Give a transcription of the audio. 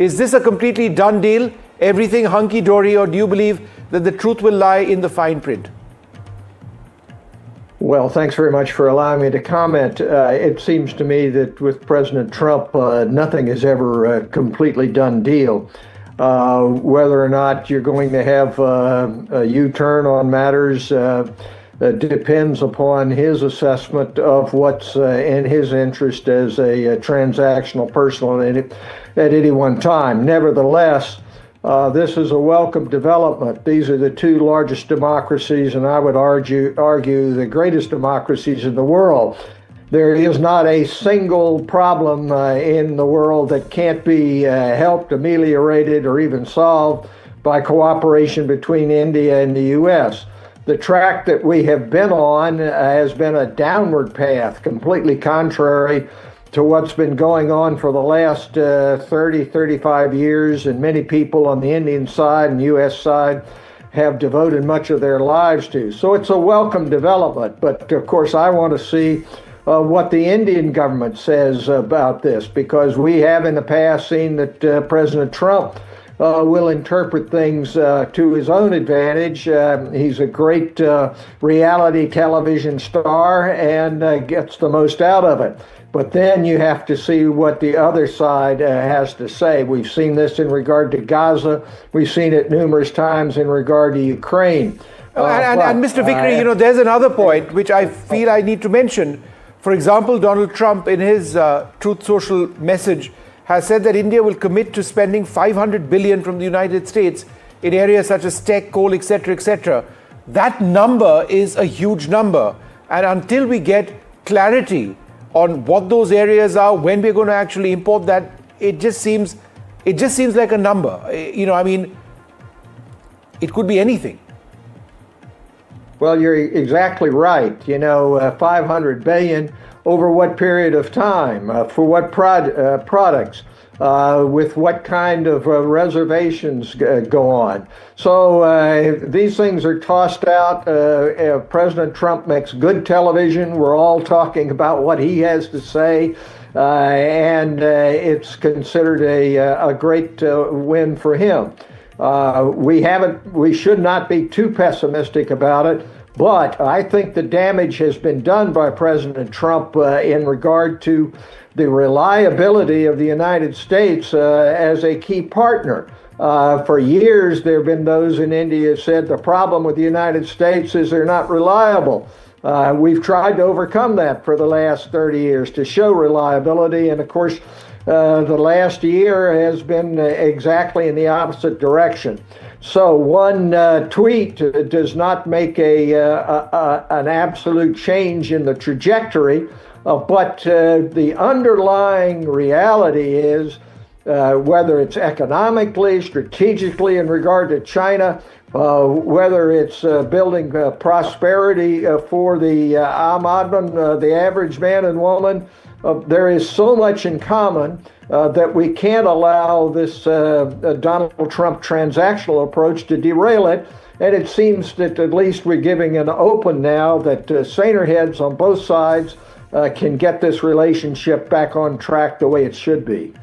Is this a completely done deal, everything hunky-dory, or do you believe that the truth will lie in the fine print? Well, thanks very much for allowing me to comment. It seems to me that with President Trump, nothing is ever a completely done deal. Whether or not you're going to have a U-turn on matters depends upon his assessment of what's in his interest as a transactional person at any one time. Nevertheless, this is a welcome development. These are the two largest democracies, and I would argue the greatest democracies in the world. There is not a single problem in the world that can't be helped, ameliorated, or even solved by cooperation between India and the U.S. The track that we have been on has been a downward path, completely contrary to what's been going on for the last 30, 35 years, and many people on the Indian side and U.S. side have devoted much of their lives to. So it's a welcome development, but of course I want to see what the Indian government says about this, because we have in the past seen that President Trump will interpret things to his own advantage. He's a great reality television star and gets the most out of it. But then you have to see what the other side has to say. We've seen this in regard to Gaza. We've seen it numerous times in regard to Ukraine. And Mr. Vickery, there's another point which I feel I need to mention. For example, Donald Trump, in his Truth Social message, has said that India will commit to spending $500 billion from the United States in areas such as tech, coal, etc., etc. That number is a huge number. And until we get clarity on what those areas are, when we're going to actually import that, it just seems like a number. It could be anything. Well, you're exactly right. 500 billion over what period of time, for what products, with what kind of reservations go on. So these things are tossed out. President Trump makes good television. We're all talking about what he has to say, and it's considered a great win for him. We should not be too pessimistic about it, but I think the damage has been done by President Trump in regard to the reliability of the United States as a key partner. For years, there have been those in India who said the problem with the United States is they're not reliable. We've tried to overcome that for the last 30 years to show reliability, and of course, the last year has been exactly in the opposite direction. So one tweet does not make an absolute change in the trajectory, but the underlying reality is whether it's economically, strategically in regard to China, whether it's building prosperity for the the average man and woman, there is so much in common that we can't allow this Donald Trump transactional approach to derail it. And it seems that at least we're giving an open now that saner heads on both sides can get this relationship back on track the way it should be.